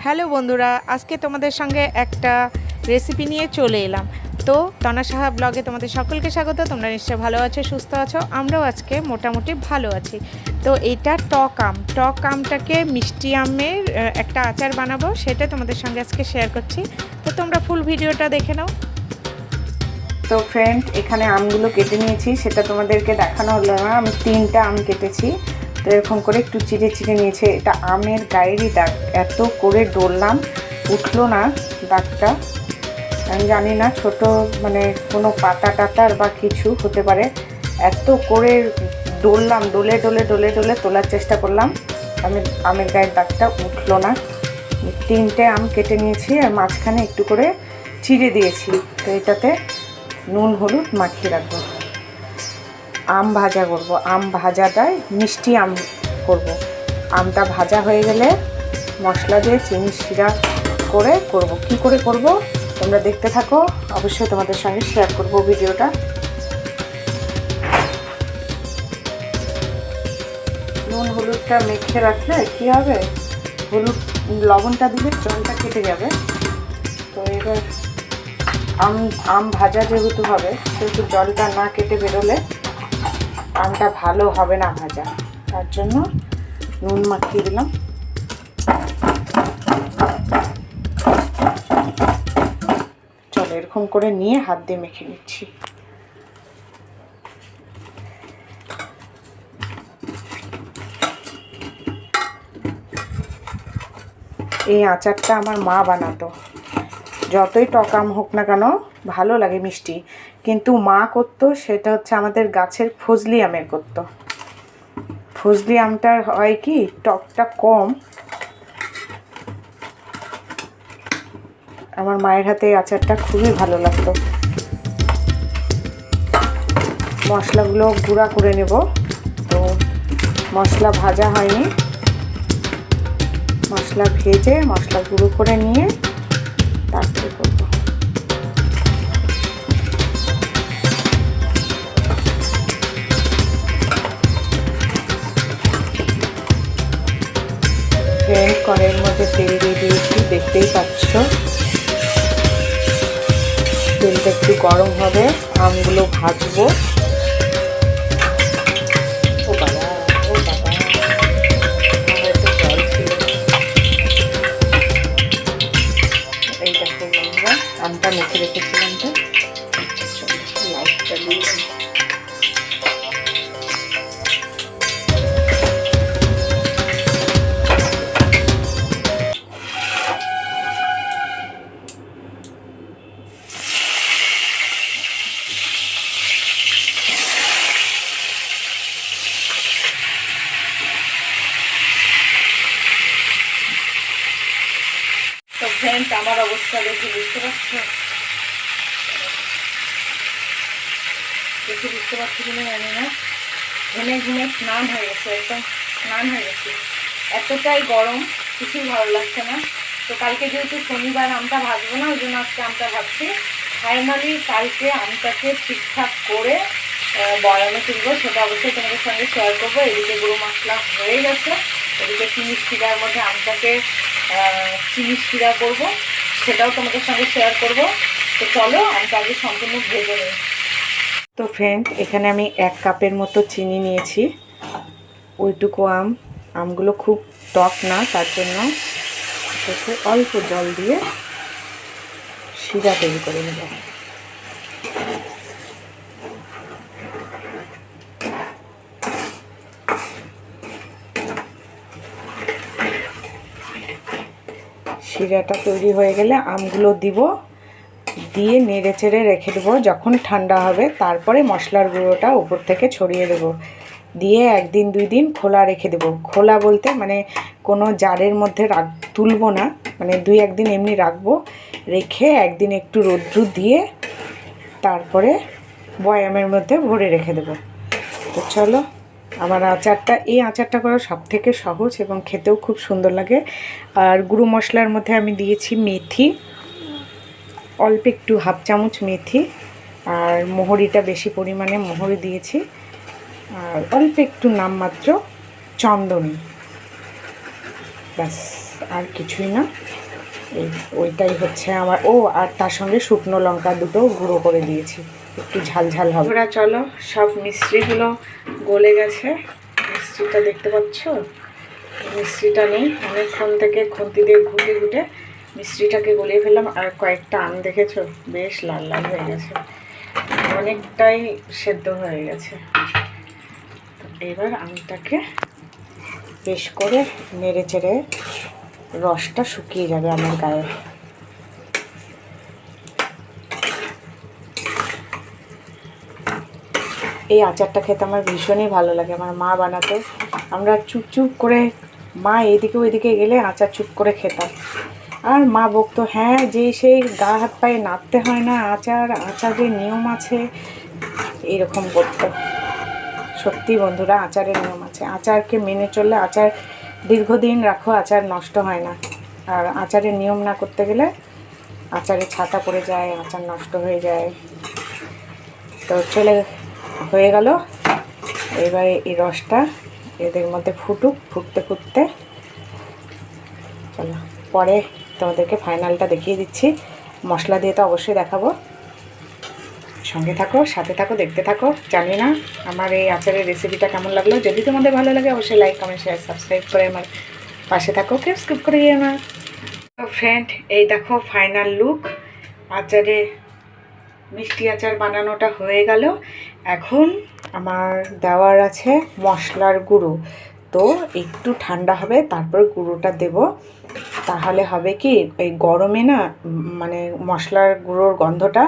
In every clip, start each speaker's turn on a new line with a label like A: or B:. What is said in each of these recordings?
A: Hello বন্ধুরা, আজকে তোমাদের সঙ্গে একটা রেসিপি নিয়ে চলে এলাম। তো তনা সাহা ব্লগে তোমাদের সকলকে স্বাগত। তোমরা নিশ্চয়ই ভালো আছো, সুস্থ আছো। আমরাও আজকে মোটামুটি ভালো আছি। তো এটা টক আমটাকে মিষ্টি আমের একটা আচার বানাবো, সেটা তোমাদের সঙ্গে আজকে শেয়ার করছি। তো তোমরা ফুল ভিডিওটা দেখে নাও।
B: তো ফ্রেন্ড, এখানে আমগুলো কেটে নিয়েছি, সেটা তোমাদেরকে দেখানো হলো না। আমি 3টা আম কেটেছি, তো এরকম করে একটু চিড়ে চিড়ে নিয়েছে। এটা আমের গায়েরই দাগ, এত করে ডললাম উঠলো না দাগটা। আমি জানি না ছোট মানে কোনো পাতা টাতার বা কিছু হতে পারে। এত করে ডললাম, ডলে ডলে ডলে ডলে তোলার চেষ্টা করলাম, আমের গায়ের দাগটা উঠলো না। 3টে আম কেটে নিয়েছি আর মাঝখানে একটু করে চিড়ে দিয়েছি। তো এটাতে নুন হলুদ মাখিয়ে রাখবো। আম ভাজা করব, আম ভাজাটায় মিষ্টি আম করব। আমটা ভাজা হয়ে গেলে মশলা দিয়ে চিনি শিরা করে করব। কি করে করব তোমরা দেখতে থাকো, অবশ্যই তোমাদের সঙ্গে শেয়ার করব ভিডিওটা। নুন হলুদটা মেখে রাখলে কি হবে, হলুদ লবণটা দিলে জলটা কেটে যাবে। তো এবার আম ভাজা যেহেতু হবে, সেহেতু জলটা না কেটে বেরোলে আমটা ভালো হবে না ভাজা, তার জন্য নুন মাখিয়ে দিলাম। চলো এরকম করে নিয়ে হাত দিয়ে মেখে নিচ্ছি। এই আচারটা আমার মা বানাতো। যতই টক আম হোক না কেন, ভালো লাগে মিষ্টি, কিন্তু মা করতো সেটা হচ্ছে আমাদের গাছের ফজলি আমের করতো। ফজলি আমটার হয় কি, টকটা কম। আমার মায়ের হাতে এই আচারটা খুবই ভালো লাগতো। মশলাগুলো গুঁড়া করে নেব। তো মশলা ভাজা হয়নি, মশলা ভেজে মশলা গুঁড়ো করে নিয়ে তারপরে করব। কড়াইয়ের মধ্যে তেল দিয়ে দিয়েছি, দেখতেই পাচ্ছ। তেলটা একটু গরম হবে, আমগুলো ভাজবো। ও বাবা, ও বাবা, হয়তো জল ছিল। এই দেখো বন্ধুরা, আমটা মেখে রেখেছিলাম, তো লাইটটা দিয়ে ফ্রেন্ড, আমার অবস্থা দেখে বুঝতে পারছো, কিনা জানি না। ঘুমে ঘুমে স্নান হয়ে গেছে, একদম স্নান হয়ে গেছে। এতটাই গরম, কিছুই ভালো লাগছে না। তো কালকে যেহেতু শনিবার আমটা ভাজবো না, ওই জন্য আজকে আমটা ভাজছি। ফাইনালি কালকে আমটাকে ঠিকঠাক করে বয়ামে তুলবো, সেটা অবশ্যই তোমাদের সঙ্গে শেয়ার করবো। এদিকে গুঁড়ো মশলা হয়ে গেছে, এদিকে চিনি শিরার মধ্যে আমটাকে চিনি শিরা করবো, সেটাও তোমাদের সঙ্গে শেয়ার করব। তো চলো আমটা আগে সম্পূর্ণ ভেজে নিই। তো ফ্রেন্ড, এখানে আমি 1 কাপের মতো চিনি নিয়েছি। ওইটুকু আমগুলো খুব টক না, তার জন্য অল্প জল দিয়ে শিরা তৈরি করে নেব। শিরাটা তৈরি হয়ে গেলে আমগুলো দিব, দিয়ে নেড়ে চেড়ে রেখে দেবো। যখন ঠান্ডা হবে তারপরে মশলার গুঁড়োটা উপর থেকে ছড়িয়ে দেবো, দিয়ে 1 দিন 2 দিন খোলা রেখে দেবো। খোলা বলতে মানে কোনো জারের মধ্যে তুলবো না, মানে 2-1 দিন এমনি রাখবো। রেখে 1 দিন একটু রৌদ্র দিয়ে তারপরে বয়ামের মধ্যে ভরে রেখে দেবো। তো চলো, আমার আচারটা, এই আচারটা করা সবথেকে সহজ এবং খেতেও খুব সুন্দর লাগে। আর গুঁড়ো মশলার মধ্যে আমি দিয়েছি মেথি, অল্প একটু 1/2 চামচ মেথি, আর মোহরিটা বেশি পরিমাণে মোহরি দিয়েছি, আর অল্প একটু নামমাত্র চন্দন। ব্যাস, আর কিছুই না। এই ওইটাই হচ্ছে আমার। ও আর তার সঙ্গে শুকনো লঙ্কা দুটো গুঁড়ো করে দিয়েছি, একটু ঝাল ঝাল হবে। ওরা চলো, সব মিষ্টিগুলো গলে গেছে। মিষ্টিটা দেখতে পাচ্ছ, মিষ্টিটা নেই। অনেকক্ষণ থেকে খুন্তি দিয়ে ঘুটে ঘুটে মিষ্টিটাকে গলিয়ে ফেললাম। আর কয়েকটা আম দেখেছো, বেশ লাল লাল হয়ে গেছে, অনেকটাই সেদ্ধ হয়ে গেছে। এবার আমটাকে বেশ করে নেড়ে চেড়ে, রসটা শুকিয়ে যাবে আমার গায়ে। এই আচারটা খেতে আমার ভীষণই ভালো লাগে, আমার মা বানাতো। আমরা চুপ চুপ করে, মা এইদিকে ওইদিকে গেলে আচার চুপ করে খেতাম। আর মা বকতো, হ্যাঁ যে সেই গা হাত পায়ে নাড়তে হয় না, আচারের নিয়ম আছে, এইরকম করতো। সত্যি বন্ধুরা, আচারের নিয়ম আছে, আচারকে মেনে চললে আচার দীর্ঘদিন রাখো, আচার নষ্ট হয় না। আর আচারের নিয়ম না করতে গেলে আচারে ছাতা পড়ে যায়, আচার নষ্ট হয়ে যায়। তো হয়ে গেল। এবারে এই রসটা এদের মধ্যে ফুটুক, ফুটতে ফুটতে চলো পরে তোমাদেরকে ফাইনালটা দেখিয়ে দিচ্ছি। মশলা দিয়ে তো অবশ্যই দেখাবো। সঙ্গে থাকো, সাথে থাকো, দেখতে থাকো। জানি না আমার এই আচারের রেসিপিটা কেমন লাগলো। যদি তোমাদের ভালো লাগে অবশ্যই লাইক, কমেন্ট, শেয়ার, সাবস্ক্রাইব করে আমার পাশে থাকো, কেউ স্কিপ করে গিয়ে না। তো ফ্রেন্ড, এই দেখো ফাইনাল লুক। আচারে মিষ্টি আচার বানানোটা হয়ে গেল। এখন আমার দেওয়ার আছে মশলার গুঁড়ো। তো একটু ঠান্ডা হবে, তারপর গুঁড়োটা দেব। তাহলে হবে কি, এই গরমে না মানে মশলার গুঁড়োর গন্ধটা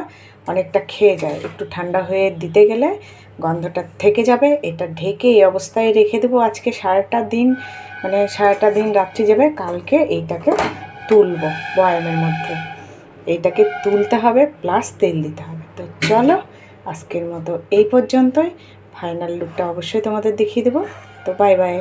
B: অনেকটা খেয়ে যায়। একটু ঠান্ডা হয়ে দিতে গেলে গন্ধটা থেকে যাবে। এটা ঢেকে এই অবস্থায় রেখে দেবো আজকে সারাটা দিন, মানে সারাটা দিন রাত্রি যাবে। কালকে এইটাকে তুলবো বয়ামের মধ্যে। এইটাকে তুলতে হবে, প্লাস তেল দিতে হবে। তো চলো আজকের মতো এই পর্যন্তই। ফাইনাল লুকটা অবশ্যই তোমাদের দেখিয়ে দেবো। তো বাই বাই।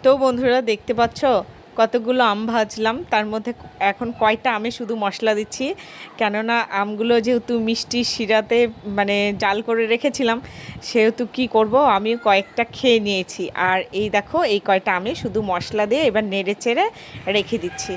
A: তো বন্ধুরা দেখতে পাচ্ছ কতগুলো আম ভাজলাম, তার মধ্যে এখন কয়টা আমে শুধু মশলা দিচ্ছি, কেননা আমগুলো যেহেতু মিষ্টি শিরাতে মানে জাল করে রেখেছিলাম, সেহেতু কি করব, আমি কয়েকটা খেয়ে নিয়েছি। আর এই দেখো এই কয়টা আমে শুধু মশলা দিয়ে এবার নেড়ে চেড়ে রেখে দিচ্ছি।